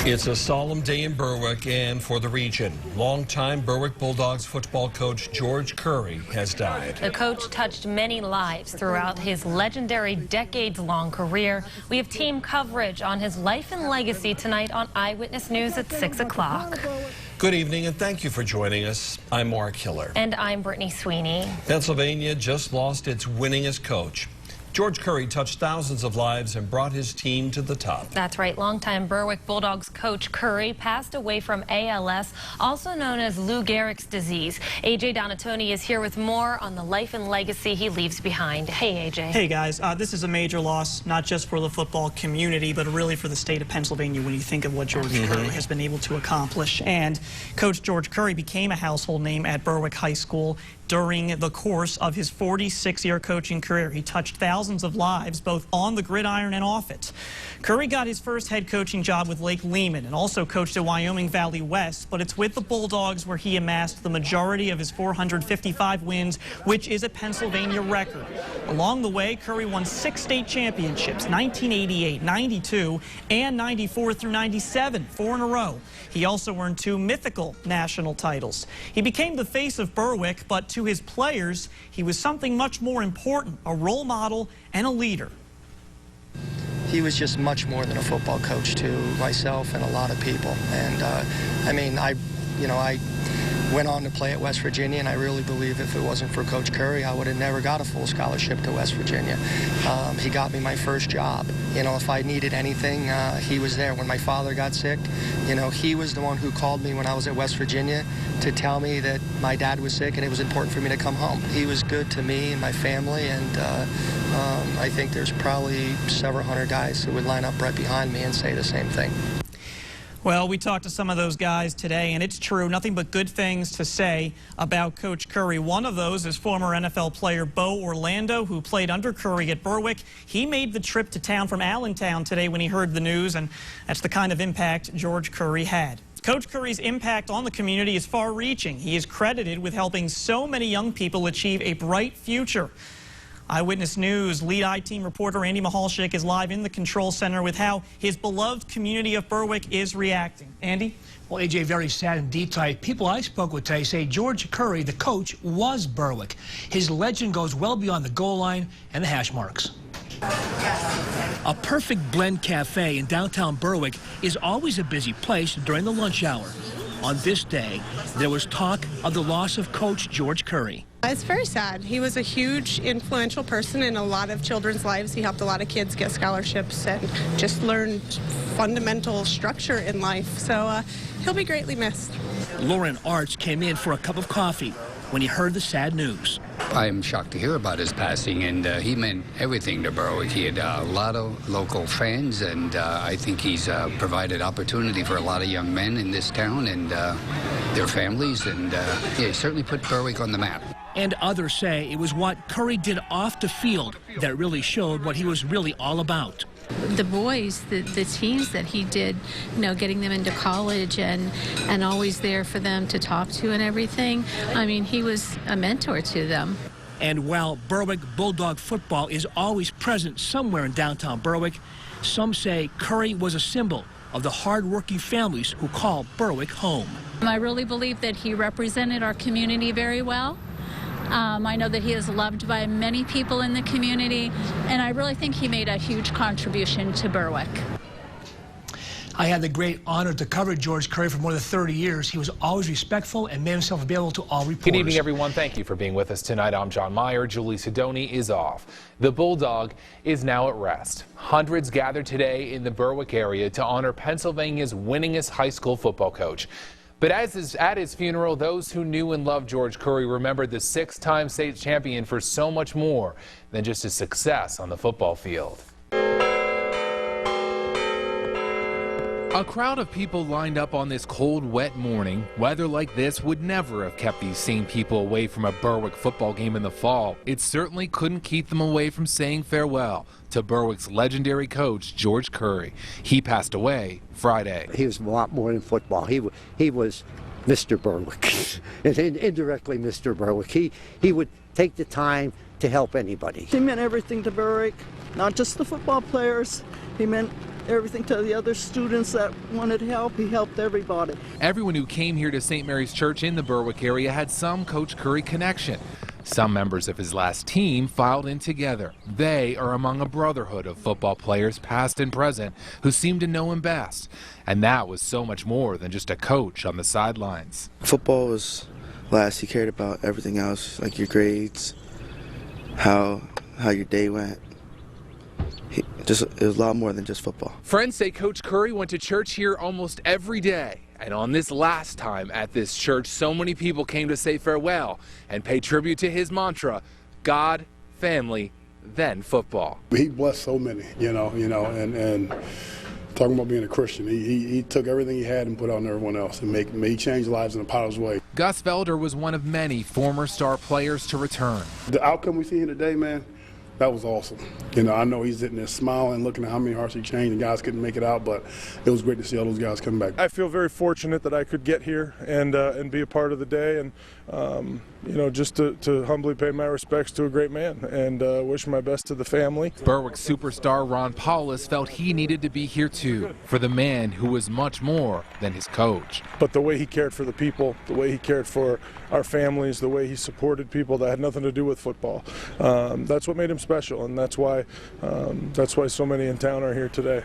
It's a solemn day in Berwick and for the region. Longtime Berwick Bulldogs football coach George Curry has died. The coach touched many lives throughout his legendary decades-long career. We have team coverage on his life and legacy tonight on Eyewitness News at 6 o'clock. Good evening and thank you for joining us. I'm Mark Hiller. And I'm Brittany Sweeney. Pennsylvania just lost its winningest coach. George Curry touched thousands of lives and brought his team to the top. That's right. Longtime Berwick Bulldogs coach Curry passed away from ALS, also known as Lou Gehrig's disease. AJ Donatoni is here with more on the life and legacy he leaves behind. Hey, AJ. Hey, guys. This is a major loss, not just for the football community, but really for the state of Pennsylvania when you think of what George Curry has been able to accomplish. And Coach George Curry became a household name at Berwick High School during the course of his 46-year coaching career. He touched thousands of lives, both on the gridiron and off it. Curry got his first head coaching job with Lake Lehman and also coached at Wyoming Valley West, but it's with the Bulldogs where he amassed the majority of his 455 wins, which is a Pennsylvania record. Along the way, Curry won 6 state championships, 1988, 92, and 94 through 97, 4 in a row. He also earned 2 mythical national titles. He became the face of Berwick, but to his players, he was something much more important, a role model and a leader. He was just much more than a football coach to myself and a lot of people. And I went on to play at West Virginia, and I really believe if it wasn't for Coach Curry, I would have never got a full scholarship to West Virginia. He got me my first job. If I needed anything, he was there. When my father got sick, he was the one who called me when I was at West Virginia to tell me that my dad was sick and it was important for me to come home. He was good to me and my family, and I think there's probably several hundred guys who would line up right behind me and say the same thing. Well, we talked to some of those guys today, and it's true, nothing but good things to say about Coach Curry. One of those is former NFL player Bo Orlando, who played under Curry at Berwick. He made the trip to town from Allentown today when he heard the news, and that's the kind of impact George Curry had. Coach Curry's impact on the community is far-reaching. He is credited with helping so many young people achieve a bright future. Eyewitness News lead I-Team reporter Andy Mahalchik is live in the control center with how his beloved community of Berwick is reacting. Andy? Well, AJ, very sad indeed tonight. People I spoke with today say George Curry, the coach, was Berwick. His legend goes well beyond the goal line and the hash marks. A Perfect Blend Cafe in downtown Berwick is always a busy place during the lunch hour. On this day, there was talk of the loss of Coach George Curry. It's very sad. He was a huge, influential person in a lot of children's lives. He helped a lot of kids get scholarships and just learned fundamental structure in life. So he'll be greatly missed. Lauren Arts came in for a cup of coffee when he heard the sad news. I am shocked to hear about his passing, and he meant everything to Berwick. He had a lot of local fans, and I think he's provided opportunity for a lot of young men in this town and their families, and he certainly put Berwick on the map. And others say it was what Curry did off the field that really showed what he was really all about. The boys, the teams that he did, getting them into college and always there for them to talk to and everything. I mean, he was a mentor to them. And while Berwick Bulldog football is always present somewhere in downtown Berwick, some say Curry was a symbol of the hard-working families who call Berwick home. I really believe that he represented our community very well. I know that he is loved by many people in the community, and I really think he made a huge contribution to Berwick. I had the great honor to cover George Curry for more than 30 years. He was always respectful and made himself available to all reporters. Good evening, everyone. Thank you for being with us tonight. I'm John Meyer. Julie Sidoni is off. The Bulldog is now at rest. Hundreds gathered today in the Berwick area to honor Pennsylvania's winningest high school football coach. But at his funeral, those who knew and loved George Curry remembered the 6-time state champion for so much more than just his success on the football field. A crowd of people lined up on this cold, wet morning. Weather like this would never have kept these same people away from a Berwick football game in the fall. It certainly couldn't keep them away from saying farewell to Berwick's legendary coach, George Curry. He passed away Friday. He was a lot more than football. He was Mr. Berwick, and indirectly Mr. Berwick. He would take the time to help anybody. He meant everything to Berwick, not just the football players. He meant everything to the other students that wanted help. He helped everybody. Everyone who came here to St. Mary's Church in the Berwick area had some Coach Curry connection. Some members of his last team filed in together. They are among a brotherhood of football players, past and present, who seem to know him best. And that was so much more than just a coach on the sidelines. Football was last. He cared about everything else, like your grades, how your day went. It was a lot more than just football. Friends say Coach Curry went to church here almost every day. And on this last time at this church, so many people came to say farewell and pay tribute to his mantra, God, family, then football. He blessed so many, and talking about being a Christian, he took everything he had and put it on everyone else and he changed lives in a positive way. Gus Felder was one of many former star players to return. The outcome we see here today, man, that was awesome. I know he's sitting there smiling, looking at how many hearts he changed, and guys couldn't make it out, but it was great to see all those guys come back. I feel very fortunate that I could get here and be a part of the day, and just to humbly pay my respects to a great man and wish my best to the family. Berwick superstar Ron Paulus felt he needed to be here too, for the man who was much more than his coach. But the way he cared for the people, the way he cared for our families, the way he supported people that had nothing to do with football, that's what made him special, and that's why so many in town are here today.